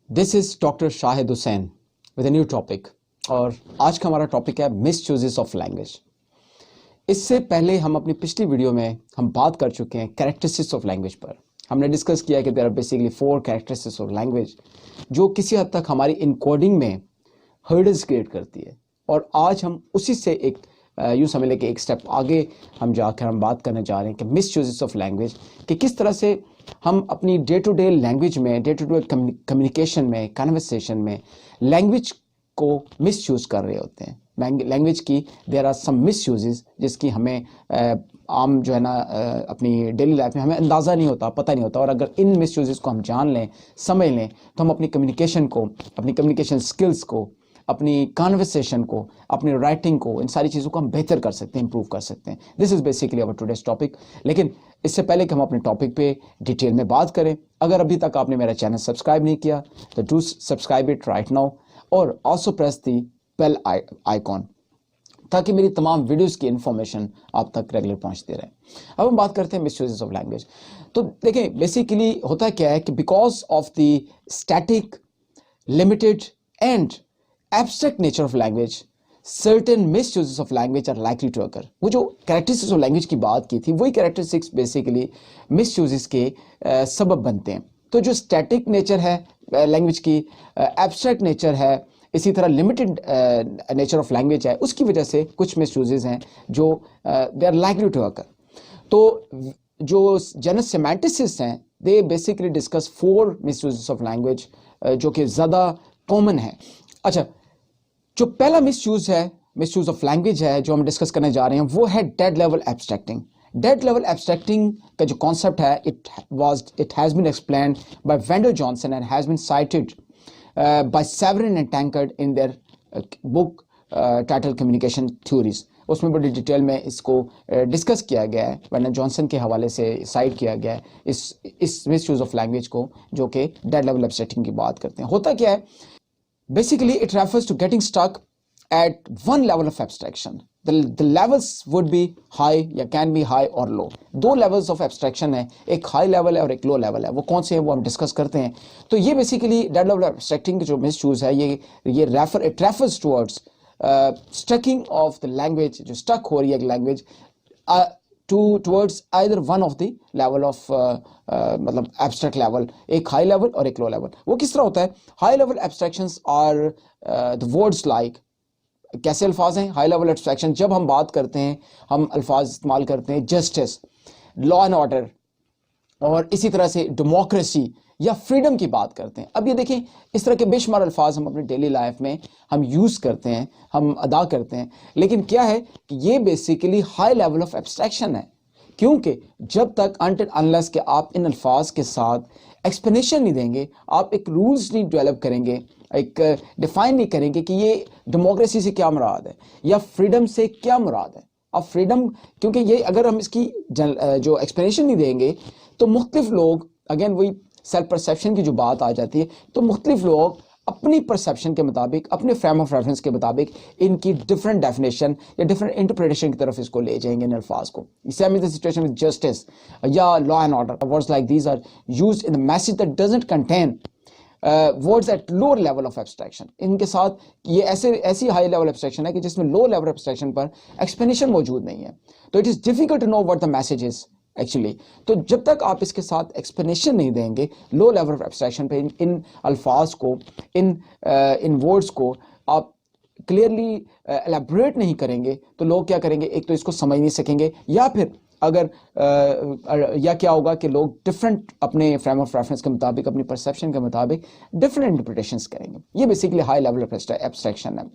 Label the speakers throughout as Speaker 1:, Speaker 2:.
Speaker 1: This is doctor Shahid Hussain with a new topic. और आज का हमारा टॉपिक है मिसयूजेस ऑफ लैंग्वेज। इससे पहले हम अपनी पिछली वीडियो में हम बात कर चुके हैं कैरेक्टरिस्टिक्स ऑफ लैंग्वेज पर। हमने डिस्कस किया कि there are basically 4 characteristics of language जो किसी हद तक हमारी इनकोडिंग में हर्डल्स क्रिएट करती है। और आज हम उसी से एक यूँ समझ लें कि एक स्टेप आगे हम जाकर हम बात करने जा रहे हैं कि मिसयूजेस ऑफ लैंग्वेज, कि किस तरह से हम अपनी डे टू डे लैंग्वेज में, डे टू डे कम्युनिकेशन में, कन्वर्सेशन में लैंग्वेज को मिसयूज कर रहे होते हैं। लैंग्वेज की देयर आर सम मिसयूजेस जिसकी हमें आम जो है ना अपनी डेली लाइफ में हमें अंदाज़ा नहीं होता, पता नहीं होता। और अगर इन मिसयूजेस को हम जान लें, समझ लें, तो हम अपनी कम्युनिकेशन को, अपनी कम्युनिकेशन स्किल्स को, अपनी कॉन्वर्सेशन को, अपनी राइटिंग को, इन सारी चीज़ों को हम बेहतर कर सकते हैं, इंप्रूव कर सकते हैं। This is basically our today's topic. लेकिन इससे पहले कि हम अपने टॉपिक पे डिटेल में बात करें, अगर अभी तक आपने मेरा चैनल सब्सक्राइब नहीं किया तो do subscribe it right now और also press the bell icon ताकि मेरी तमाम वीडियोस की इन्फॉर्मेशन आप तक रेगुलर पहुंचते रहे। अब हम बात करते हैं मिसयूजेस ऑफ लैंग्वेज। तो देखें, बेसिकली होता क्या है कि because of the static, limited and abstract nature of language, certain misuses of language are likely to occur। वो जो characteristics of language की बात की थी, वही characteristics basically misuses के सबब बनते हैं। तो जो static nature है language की, abstract nature है, इसी तरह limited nature of language है, उसकी वजह से कुछ misuses हैं जो they are likely to occur। तो जो जनरल सेमेंटिसिस्ट हैं, they basically discuss 4 misuses of language जो कि ज़्यादा कॉमन है। अच्छा, जो पहला मिसयूज है, मिसयूज ऑफ लैंग्वेज है जो हम डिस्कस करने जा रहे हैं, वो है dead level abstracting. Dead level abstracting का जो कॉन्सेप्ट है, it has been explained by Wendell Johnson and has been cited by Severin and Tankard in their book title communication theories. उसमें बड़ी डिटेल में इसको डिस्कस किया गया है, वेंडर जॉनसन के हवाले से साइट किया गया है इस मिसयूज ऑफ लैंग्वेज को, जो कि डेड लेवल एब्स्ट्रैक्टिंग की बात करते हैं। होता क्या है, basically it refers to getting stuck at one level of abstraction। the levels would be high या can be high or low। 2 levels of abstraction है, एक high level है और एक low level है। वो कौन से हैं वो हम डिस्कस करते हैं। तो ये basically dead level abstracting जो misuse है, ये it refers towards stucking of the language, जो stuck हो रही है language towards either one of the level of मतलब abstract level, एक high level और एक low level। वो किस तरह होता है? high level abstractions are the words like, कैसे अल्फाज हैं हाई लेवल एब्स्ट्रैक्शन? जब हम बात करते हैं, हम अल्फाज इस्तेमाल करते हैं जस्टिस, लॉ एंड ऑर्डर, और इसी तरह से डेमोक्रेसी या फ्रीडम की बात करते हैं। अब ये देखें, इस तरह के बेशुमार अल्फाज हम अपनी डेली लाइफ में हम यूज़ करते हैं, हम अदा करते हैं। लेकिन क्या है कि ये basically high level of abstraction है, क्योंकि जब तक अनटिल अनलेस कि आप इन अल्फाज के साथ एक्सप्लेनेशन नहीं देंगे, आप एक रूल्स नहीं डेवलप करेंगे, एक डिफाइन नहीं करेंगे कि ये डेमोक्रेसी से क्या मुराद है या फ्रीडम से क्या मुराद है। अब फ्रीडम, क्योंकि ये अगर हम इसकी जो एक्सप्लेनेशन नहीं देंगे तो मुख्तलिफ लोग, अगेन वही सेल्फ परसेप्शन की जो बात आ जाती है, तो मुख्तलिफ लोग अपनी परसेप्शन के मुताबिक, अपने फ्रेम ऑफ रेफरेंस के मुताबिक इनकी डिफरेंट डेफिनेशन या डिफरेंट इंटरप्रिटेशन की तरफ इसको ले जाएंगे इन अल्फाज को। Same is the situation with justice या law and order. Words like these are used in the message that doesn't contain words at lower level of abstraction. इनके साथ ये ऐसी हाई लेवल एब्स्ट्रैक्शन है कि जिसमें लो लेवल एब्स्ट्रैक्शन पर explanation मौजूद नहीं है। तो it is difficult to know what the message is actually. तो जब तक आप इसके साथ एक्सप्लेनेशन नहीं देंगे, लो लेवल ऑफ एब्स्ट्रैक्शन पे इन अल्फाज को, इन वर्ड्स को आप क्लियरली एलैबोरेट नहीं करेंगे, तो लोग क्या करेंगे, एक तो इसको समझ नहीं सकेंगे, या फिर अगर या क्या होगा कि लोग डिफरेंट अपने फ्रेम ऑफ रेफरेंस के मुताबिक, अपनी परसेप्शन के मुताबिक डिफरेंट इंटरप्रिटेशंस करेंगे। ये basically high level of abstraction है।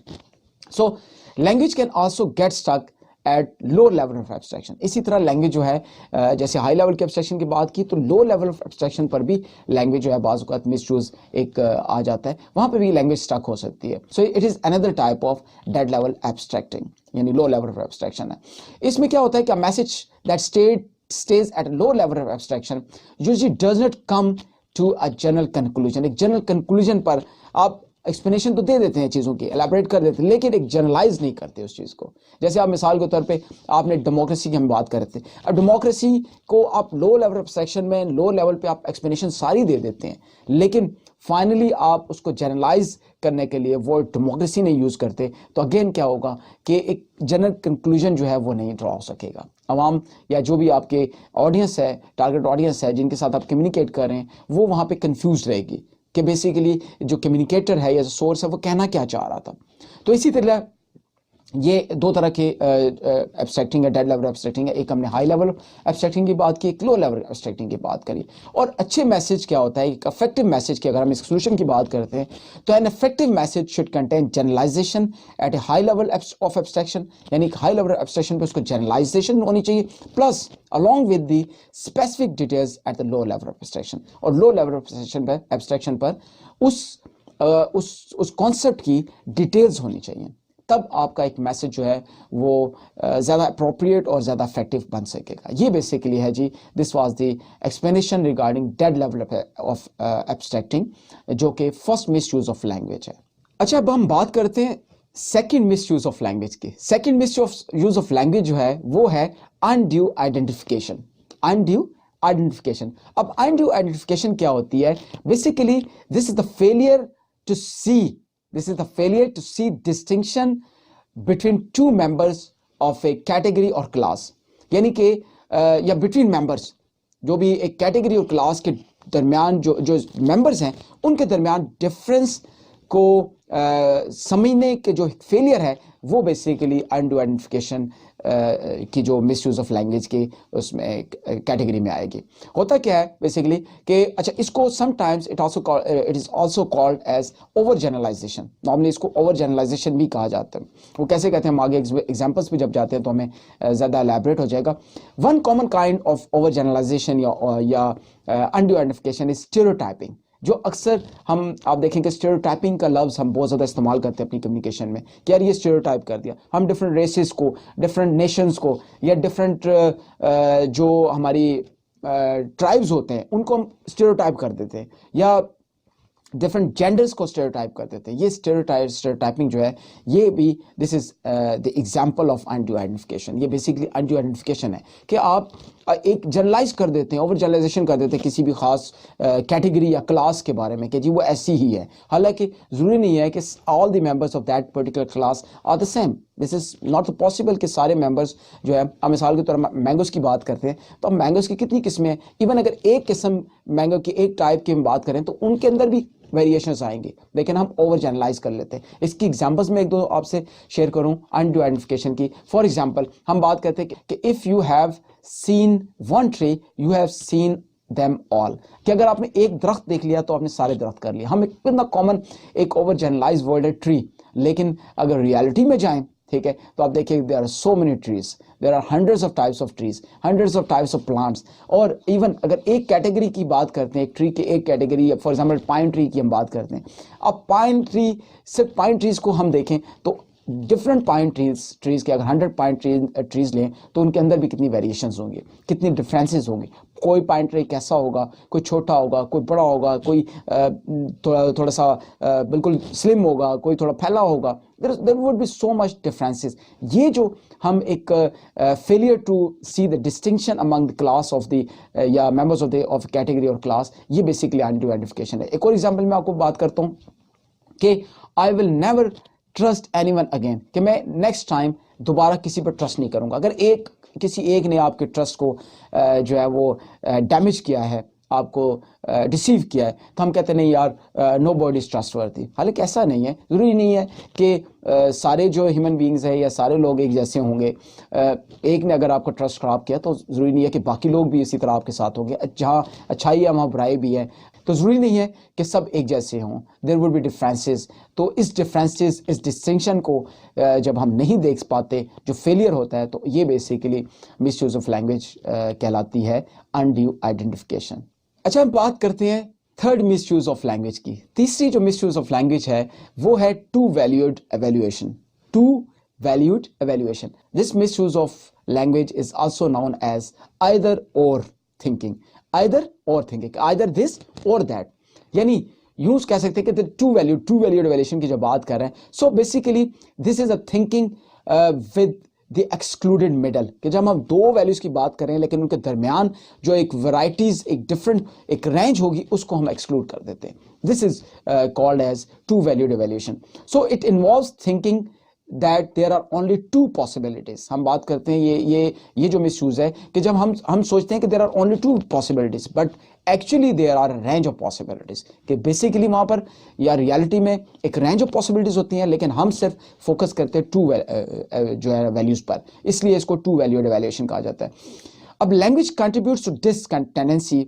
Speaker 1: So language can also get stuck at low level of abstraction. इसी तरह लैंग्वेज जो है, जैसे हाई लेवल के एब्स्ट्रैक्शन की बात की, तो लो लेवल ऑफ एब्स्ट्रैक्शन पर भी लैंग्वेज जो है बाज़ औक़ात मिसयूज एक आ जाता है, वहाँ पे भी लैंग्वेज स्टक हो सकती है। So it is another type of dead level abstracting, यानी लो लेवल ऑफ एब्स्ट्रैक्शन है। इसमें क्या होता है कि message that stays at a low level of abstraction usually does not come to a general conclusion। एक जनरल कंक्लूजन पर आप एक्सप्लेनेशन तो दे देते हैं, चीज़ों की एलाबरेट कर देते हैं, लेकिन एक जनरलाइज नहीं करते उस चीज़ को। जैसे आप मिसाल के तौर पे आपने डेमोक्रेसी की हम बात कर रहे थे, अब डेमोक्रेसी को आप लो लेवल ऑफ एब्स्ट्रैक्शन में, लो लेवल पे आप एक्सप्लेनेशन सारी दे देते हैं, लेकिन फाइनली आप उसको जनरलाइज करने के लिए वो डेमोक्रेसी नहीं यूज़ करते, तो अगेन क्या होगा कि एक जनरल कंक्लूजन जो है वो नहीं ड्रॉ हो सकेगा। अवाम या जो भी आपके ऑडियंस है, टारगेट ऑडियंस है, जिनके साथ आप कम्युनिकेट कर रहे हैं, वो वहाँ पे कंफ्यूज रहेगी कि बेसिकली जो कम्युनिकेटर है या जो सोर्स है वो कहना क्या चाह रहा था। तो इसी तरह ये दो तरह के एब्स्ट्रैक्टिंग है, डेड लेवल एब्स्ट्रैक्टिंग है। एक हमने हाई लेवल एब्स्ट्रैक्टिंग की बात की, एक लो लेवल एब्स्ट्रैक्टिंग की बात करी। और अच्छे मैसेज क्या होता है, एक इफेक्टिव मैसेज की अगर हम इस सोल्यूशन की बात करते हैं तो an effective message should contain generalisation at a high level of abstraction, यानी हाई लेवल एब्स्ट्रैक्शन पे उसको जनरलाइजेशन होनी चाहिए, plus along with the specific details at the low level of abstraction. और लो लेवल ऑफ एब्स्ट्रैक्शन पर उस concept की details होनी चाहिए, तब आपका एक मैसेज जो है वो ज़्यादा अप्रोप्रिएट और ज़्यादा इफेक्टिव बन सकेगा। ये बेसिकली है जी, this was the explanation regarding dead level of abstracting, जो कि first misuse of language है। अच्छा, अब हम बात करते हैं second misuse of language की। Second misuse of language जो है वो है अनड्यू आइडेंटिफिकेशन। Undue identification. अब अनड्यू आइडेंटिफिकेशन क्या होती है? Basically this is the failure to see This is the failure to see distinction between two members of a category or class, यानी कि या between members, जो भी एक कैटेगरी और क्लास के दरमियान जो मेंबर्स हैं उनके दरमियान डिफरेंस को समझने के जो फेलियर है वो बेसिकली अनड्यू आइडेंटिफिकेशन की जो मिसयूज ऑफ लैंग्वेज की उसमें कैटेगरी में आएगी। होता क्या है बेसिकली कि अच्छा, इसको sometimes it is also called as over generalisation. Normally इसको ओवर जनरलाइजेशन भी कहा जाता है। वो कैसे कहते हैं हम आगे एग्जांपल्स पे जब जाते हैं तो हमें ज़्यादा एलैबोरेट हो जाएगा। One common kind of over generalisation या अनड्यू आइडेंटिफिकेशन इज स्टीरियोटाइपिंग, जो अक्सर आप देखेंगे स्टीरियोटाइपिंग का लफ्ज़ हम बहुत ज़्यादा इस्तेमाल करते हैं अपनी कम्युनिकेशन में कि यार ये स्टीरियोटाइप कर दिया। हम डिफरेंट रेसेस को, डिफरेंट नेशंस को या डिफरेंट जो हमारी ट्राइब्स होते हैं उनको हम स्टीरियोटाइप कर देते हैं, या डिफरेंट जेंडर्स को स्टीरियोटाइप कर देते हैं। ये स्टीरियोटाइपिंग जो है ये भी this is the example of undue identification. ये बेसिकली अनड्यू आइडेंटिफिकेशन है कि आप एक जनरलाइज कर देते हैं, ओवर जनरलाइजेशन कर देते हैं किसी भी खास कैटेगरी या क्लास के बारे में कि जी वो ऐसी ही है, हालांकि ज़रूरी नहीं है कि all the members of that particular class are the same. This is not possible कि सारे मेंबर्स जो है, हम मिसाल के तौर पर मैंगोज़ की बात करते हैं तो अब मैंगोज़ की कितनी किस्में हैं, इवन अगर एक किस्म मैंगो की एक टाइप की हम बात करें तो उनके अंदर भी वेरिएशंस आएंगे, लेकिन हम ओवर जनरलाइज कर लेते हैं। इसकी एग्जांपल्स में एक दो आपसे शेयर करूं अनड्यू आइडेंटिफिकेशन की। फॉर एग्जांपल हम बात करते हैं कि if you have seen one tree you have seen them all, कि अगर आपने एक दरख्त देख लिया तो आपने सारे दरख्त कर लिए। हम इतना कॉमन एक ओवर जनरलाइज वर्ड है ट्री, लेकिन अगर रियलिटी में जाएं, ठीक है, तो आप देखिए there are so many trees, there are hundreds of types of trees, hundreds of types of plants. और इवन अगर एक कैटेगरी की बात करते हैं, एक ट्री की एक category, for example pine tree की हम बात करते हैं, अब पाइन ट्री, सिर्फ पाइन ट्रीज को हम देखें तो डिफरेंट पाइन ट्रीज के अगर 100 पाइन ट्रीज लें तो उनके अंदर भी कितनी वेरिएशंस होंगी, कितनी डिफरेंसेस होंगी। कोई पाइन ट्री कैसा होगा, कोई छोटा होगा, कोई बड़ा होगा, कोई थोड़ा सा बिल्कुल स्लिम होगा, कोई थोड़ा फैला होगा। There would be so much differences. ये जो हम एक failure to see the distinction among the class of the या मेंबर्स ऑफ कैटेगरी और क्लास, ये बेसिकली अनड्यू आइडेंटिफिकेशन है। एक और एग्जांपल मैं आपको बात करता हूँ कि I will never trust anyone again, कि मैं नेक्स्ट टाइम दोबारा किसी पर ट्रस्ट नहीं करूंगा। अगर किसी एक ने आपके ट्रस्ट को जो है वो डैमेज किया है, आपको डिसीव किया है, तो हम कहते नहीं यार नो बॉडी इज ट्रस्टवर्थी। हालांकि ऐसा नहीं है, ज़रूरी नहीं है कि सारे जो ह्यूमन बींग्स हैं या सारे लोग एक जैसे होंगे। एक ने अगर आपका ट्रस्ट ख़राब किया तो ज़रूरी नहीं है कि बाकी लोग भी इसी तरह आपके साथ होंगे। जहाँ अच्छाई है वहाँ बुराई भी है, तो ज़रूरी नहीं है कि सब एक जैसे हों। There would be differences. तो इस डिफरेंसेस, इस डिस्टिंक्शन को जब हम नहीं देख पाते, जो फेलियर होता है, तो ये बेसिकली मिसयूज ऑफ लैंग्वेज कहलाती है अनड्यू आइडेंटिफिकेशन। अच्छा, हम बात करते हैं थर्ड मिसयूज ऑफ लैंग्वेज की। तीसरी जो मिसयूज ऑफ लैंग्वेज है वो है two valued evaluation. Two valued evaluation. This misuse of language is also known as either or thinking. Either or thinking, either this or that, यानी यूं कह सकते हैं कि टू वैल्यूड एवेल्यूएशन की जब बात कर रहे हैं, so basically this is a thinking with the excluded middle, कि जब हम दो वैल्यूज की बात करें लेकिन उनके दरमियान जो एक वैराइटीज, एक डिफरेंट एक रेंज होगी, उसको हम एक्सक्लूड कर देते हैं. This is called as two valued evaluation. So it involves thinking that there are only two possibilities. हम बात करते हैं ये जो मिसयूज है कि जब हम सोचते हैं कि there are only two possibilities, but actually there are a range of possibilities. कि बेसिकली वहाँ पर या रियलिटी में एक रेंज ऑफ पॉसिबिलिटीज होती हैं, लेकिन हम सिर्फ फोकस करते हैं टू जो है वैल्यूज पर, इसलिए इसको टू वैल्यूड इवैल्यूएशन कहा जाता है. अब language contributes to this tendency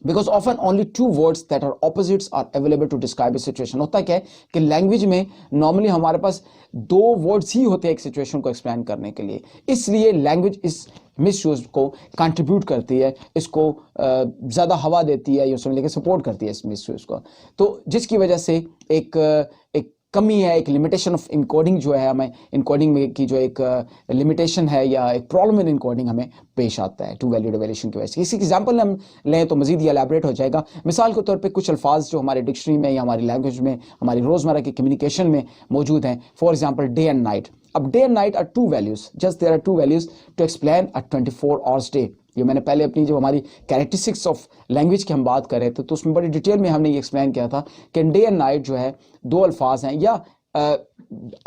Speaker 1: because often only two words that are opposites are available to describe a situation. होता क्या है कि लैंग्वेज में नॉर्मली हमारे पास दो वर्ड्स ही होते हैं एक सिचुएशन को एक्सप्लेन करने के लिए, इसलिए लैंग्वेज इस मिसयूज को कंट्रीब्यूट करती है, इसको ज़्यादा हवा देती है, ये समझ लेके सपोर्ट करती है इस मिसयूज को. तो जिसकी वजह से एक कमी है, एक लिमिटेशन ऑफ इनकोडिंग जो है, हमें इनकोडिंग में की जो एक लिमिटेशन है या एक प्रॉब्लम इन इनकोडिंग हमें पेश आता है टू वैल्यूड इवैल्यूएशन की वजह से. इसी एग्जांपल हम लें तो मजीद ये एलैबोरेट हो जाएगा. मिसाल के तौर पे कुछ अल्फाज जो हमारे डिक्शनरी में या हमारी लैंग्वेज में, हमारी रोज़मर्रा की कम्युनिकेशन में मौजूद हैं. For example day and night. अब day and night are two values, just there are two values to explain a 24 hours day. ये मैंने पहले अपनी जो हमारी कैरेक्टरिस्टिक्स ऑफ लैंग्वेज की हम बात कर रहे थे तो उसमें बड़ी डिटेल में हमने ये एक्सप्लेन किया था कि डे एंड नाइट जो है दो अल्फाज हैं, या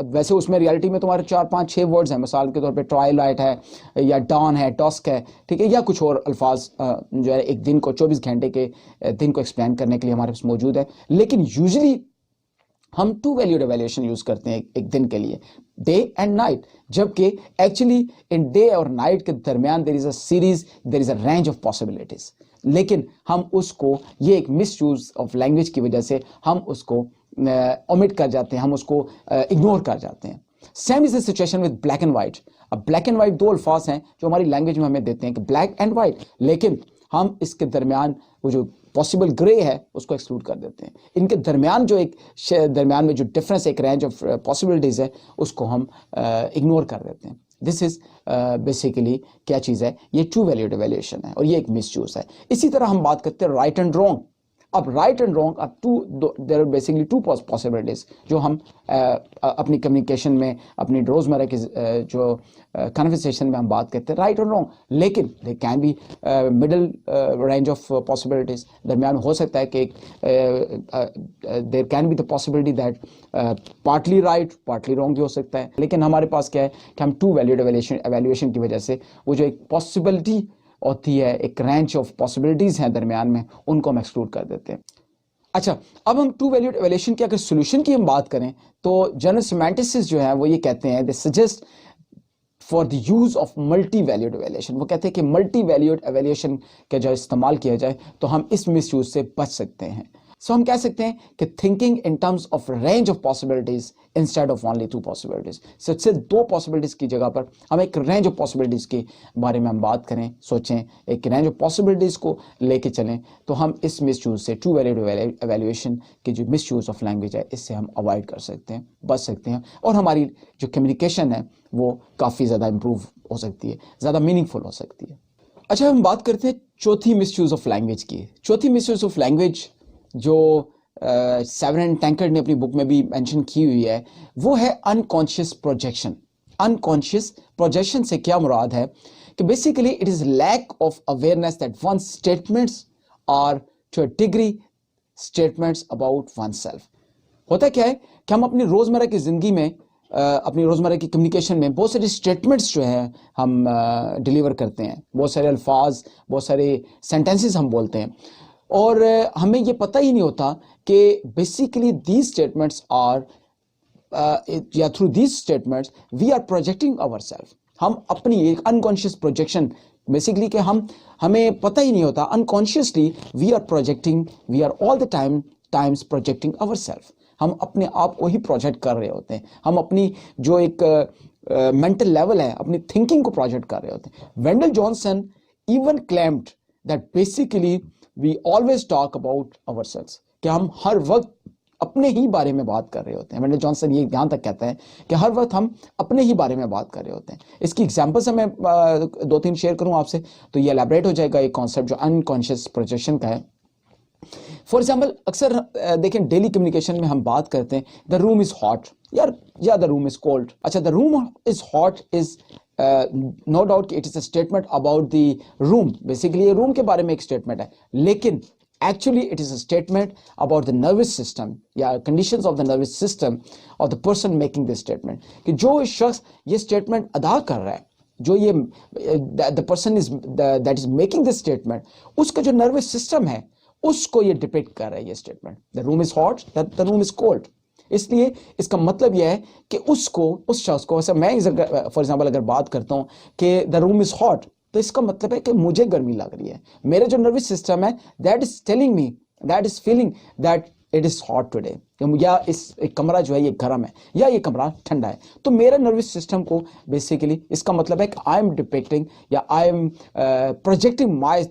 Speaker 1: वैसे उसमें रियलिटी में तुम्हारे 4 5 6 वर्ड्स हैं. मिसाल के तौर पे ट्वाइलाइट है या डॉन है, डस्क है, ठीक है, या कुछ और अल्फाज जो है एक दिन को 24 घंटे के दिन को एक्सप्लेन करने के लिए हमारे पास मौजूद है. लेकिन यूजुअली हम टू वैल्यूड इवैल्यूएशन यूज करते हैं एक दिन के लिए, डे एंड नाइट, जबकि एक्चुअली इन डे और नाइट के दरमियान there is a series, there is a range of possibilities. लेकिन हम उसको, ये एक मिसयूज ऑफ लैंग्वेज की वजह से हम उसको ओमिट कर जाते हैं, हम उसको इग्नोर कर जाते हैं. Same is the situation with black and white. अब ब्लैक एंड व्हाइट दो अल्फाज हैं जो हमारी लैंग्वेज में हमें देते हैं कि ब्लैक एंड व्हाइट, लेकिन हम इसके दरमियान वो जो पॉसिबल ग्रे है उसको एक्सक्लूड कर देते हैं. इनके दरमियान जो एक दरमियान में जो डिफरेंस, एक रेंज ऑफ पॉसिबिलिटीज है, उसको हम इग्नोर कर देते हैं. दिस इज बेसिकली क्या चीज़ है, ये टू वैल्यूड इवैल्यूएशन है और ये एक मिसयूज है. इसी तरह हम बात करते हैं राइट एंड रॉन्ग. अब राइट एंड रॉन्ग अब there are basically two possibilities जो हम अपनी कम्युनिकेशन में, अपनी रोज़मर्रा की जो कन्वर्सेशन में हम बात करते हैं राइट और रॉन्ग, लेकिन they can be middle range of possibilities. दरमियान हो सकता है कि there can be the possibility that partly right partly wrong भी हो सकता है. लेकिन हमारे पास क्या है कि हम टू वैल्यूड इवैल्यूएशन की वजह से वो जो एक पॉसिबिलिटी होती है, एक रेंज ऑफ पॉसिबिलिटीज़ हैं दरमियान में, उनको हम एक्सक्लूड कर देते हैं. अच्छा, अब हम टू वैल्यूड इवैल्यूएशन की अगर सोल्यूशन की हम बात करें तो जनरल सेमेंटिसिस्ट जो है वो ये कहते हैं, they suggest for the use of multi valued evaluation. वो कहते हैं कि मल्टी वैल्यूड इवैल्यूएशन का जो इस्तेमाल किया जाए तो हम इस मिसयूज से बच सकते हैं. सो हम कह सकते हैं कि thinking in terms of range of possibilities instead of only to possibilities. सिर्फ दो पॉसिबिलिटीज की जगह पर हम एक रेंज ऑफ पॉसिबिलिटीज के बारे में हम बात करें, सोचें, एक रेंज ऑफ पॉसिबिलिटीज को लेके चलें, तो हम इस मिसयूज से, टू वैल्यूड इवैल्यूएशन की जो मिसयूज ऑफ लैंग्वेज है, इससे हम अवॉइड कर सकते हैं, बच सकते हैं, और हमारी जो कम्युनिकेशन है वो काफ़ी ज़्यादा इंप्रूव हो सकती है, ज़्यादा मीनिंगफुल हो सकती है. अच्छा, हम बात करते हैं चौथी मिसयूज ऑफ लैंग्वेज की. चौथी मिसयूज ऑफ लैंग्वेज जो सेवन टैंकर्ड ने अपनी बुक में भी मेंशन की हुई है, वो है अनकॉन्शियस प्रोजेक्शन. अनकॉन्शियस प्रोजेक्शन से क्या मुराद है कि basically it is lack of awareness that one statements are to a degree statements about oneself. होता क्या है कि हम अपनी रोज़मर्रा की ज़िंदगी में, अपनी रोज़मर्रा की कम्युनिकेशन में बहुत सारे स्टेटमेंट्स जो हैं हम डिलीवर करते हैं, बहुत सारे अल्फाज, बहुत सारे सेंटेंसेस हम बोलते हैं, और हमें ये पता ही नहीं होता कि बेसिकली दीज स्टेटमेंट्स आर या through these statements we are projecting our self. हम अपनी एक अनकॉन्शियस प्रोजेक्शन बेसिकली कि हमें पता ही नहीं होता, unconsciously we are projecting, we are all the times projecting our self. हम अपने आप को ही प्रोजेक्ट कर रहे होते हैं, हम अपनी जो एक मेंटल लेवल है, अपनी थिंकिंग को प्रोजेक्ट कर रहे होते हैं. Wendell Johnson even claimed that basically we always talk about our self, कि हम हर वक्त अपने ही बारे में बात कर रहे होते हैं. वेंडल जॉनसन ये यहाँ तक कहता है कि हर वक्त हम अपने ही बारे में बात कर रहे होते हैं. इसकी एग्जांपल्स मैं 2-3 शेयर करूँ आपसे, तो ये एलैबोरेट हो जाएगा एक कॉन्सेप्ट जो अनकॉन्शियस प्रोजेक्शन का है. फॉर एग्जाम्पल अक्सर देखें डेली कम्युनिकेशन में हम बात करते हैं द रूम इज हॉट यार, या द रूम इज कोल्ड। अच्छा, the room is hot is no doubt it is a statement about the room, basically ये रूम के बारे में एक स्टेटमेंट है, लेकिन actually it is a statement about the nervous system या conditions of the nervous system of the person making this statement, कि जो शख्स ये statement अदा कर रहा है, जो ये the person is that is making this statement, उसका जो nervous system है उसको ये डिपेक्ट कर रहा है ये statement, the room is hot, the room is cold. इसलिए इसका मतलब यह है कि उसको, उस शख्स को, वैसे मैं फॉर एग्जांपल अगर बात करता हूं कि द रूम इज हॉट, तो इसका मतलब है कि मुझे गर्मी लग रही है, मेरा जो नर्वस सिस्टम है that is telling me, that is feeling that it is hot today, या इस कमरा जो है ये गर्म है या ये कमरा ठंडा है। तो मेरा नर्वस सिस्टम को बेसिकली इसका मतलब है कि आई एम डिपेक्टिंग या I am projecting my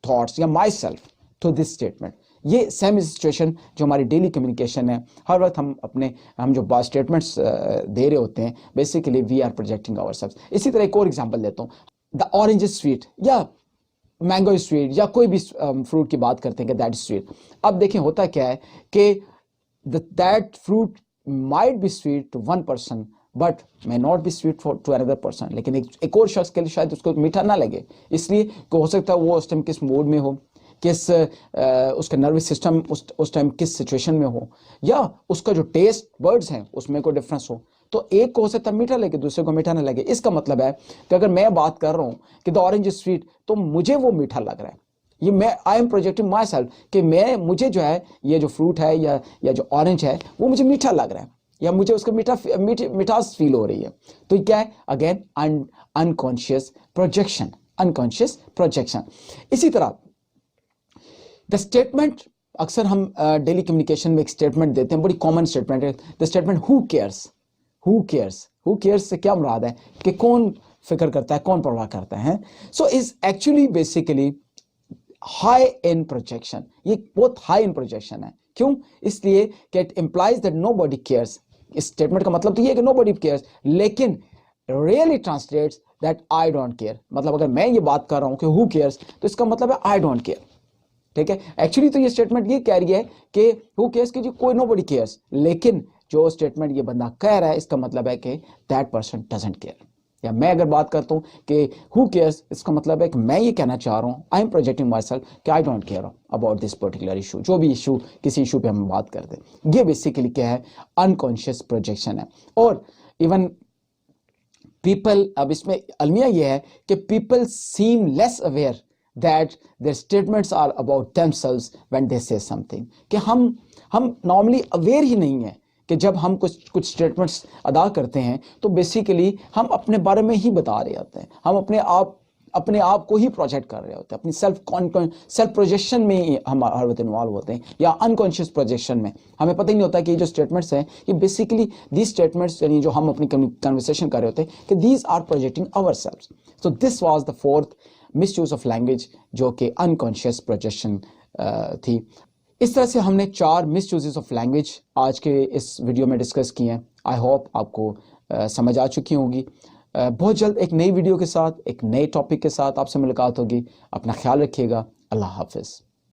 Speaker 1: thoughts या my self to this statement. ये सेम सिचुएशन जो हमारी डेली कम्युनिकेशन है, हर वक्त हम जो स्टेटमेंट्स दे रहे होते हैं, basically we are projecting ourselves. इसी तरह एक और एग्जांपल देता हूँ, द ऑरेंज इज स्वीट या मैंगो इज स्वीट, या कोई भी फ्रूट की बात करते हैं कि दैट इज स्वीट। अब देखें होता क्या है कि that fruit might be sweet to one person but may not be sweet for to another person, लेकिन एक और शख्स के लिए शायद उसको मीठा ना लगे, इसलिए कि हो सकता है वो उस टाइम किस मूड में हो, किस उसका नर्वस सिस्टम उस टाइम किस सिचुएशन में हो, या उसका जो टेस्ट बर्ड्स हैं उसमें कोई डिफरेंस हो। तो एक को हो सकता है मीठा लगे, दूसरे को मीठा ना लगे। इसका मतलब है कि अगर मैं बात कर रहा हूँ कि द ऑरेंज इज स्वीट, तो मुझे वो मीठा लग रहा है, ये मैं आई एम प्रोजेक्टिंग माई सेल्फ कि मुझे जो है ये जो फ्रूट है या जो ऑरेंज है वो मुझे मीठा लग रहा है, या मुझे उसका मिठास फील हो रही है। तो क्या है, again unconscious projection, unconscious projection. इसी तरह द स्टेटमेंट, अक्सर हम डेली कम्युनिकेशन में एक स्टेटमेंट देते हैं, बड़ी कॉमन स्टेटमेंट है the statement who cares. Who cares, who cares से क्या मुराद है कि कौन फिक्र करता है, कौन परवाह करता है। So is actually basically high in projection, ये बहुत हाई इन प्रोजेक्शन है। क्यों? इसलिए कि it implies that nobody cares. इस स्टेटमेंट का मतलब तो ये है कि नोबडी केयर्स, लेकिन really translates that I don't care. मतलब अगर मैं ये बात कर रहा हूं कि हु केयर्स, तो इसका मतलब है आई डोंट केयर। ठीक है, एक्चुअली तो ये स्टेटमेंट ये कह रही है कि हु केयर्स की कोई नोबडी केयर्स, लेकिन जो स्टेटमेंट ये बंदा कह रहा है इसका मतलब है कि दैट पर्सन डजंट केयर। या मैं अगर बात करता हूं कि हु केयर्स, इसका मतलब है कि मैं ये कहना चाह रहा हूं, I am projecting my self कि I don't care about this particular issue. जो भी इशू, किसी इशू पे हम बात करते हैं, ये बेसिकली क्या है, अनकॉन्शियस प्रोजेक्शन है। और इवन पीपल, अब इसमें अलमिया ये है कि people seem less aware that their statements are about themselves when they say something, कि हम नॉर्मली अवेयर ही नहीं है कि जब हम कुछ स्टेटमेंट्स अदा करते हैं तो बेसिकली हम अपने बारे में ही बता रहे होते हैं, हम अपने आप को ही प्रोजेक्ट कर रहे होते हैं, अपनी सेल्फ प्रोजेक्शन में ही हम हर वक्त इन्वॉल्व होते हैं, या अनकॉन्शियस प्रोजेक्शन में। हमें पता ही नहीं होता कि ये जो स्टेटमेंट्स हैं ये बेसिकली दीज स्टेटमेंट्स, यानी जो हम अपनी कन्वर्सेशन कर रहे होते हैं, कि these are projecting ourselves. So this was the fourth misuse of language, जो कि अनकॉन्शियस प्रोजेक्शन थी। इस तरह से हमने 4 मिसयूजेस ऑफ लैंग्वेज आज के इस वीडियो में डिस्कस किए हैं। आई होप आपको समझ आ चुकी होगी। बहुत जल्द एक नई वीडियो के साथ, एक नए टॉपिक के साथ आपसे मुलाकात होगी। अपना ख्याल रखिएगा। अल्लाह हाफिज़।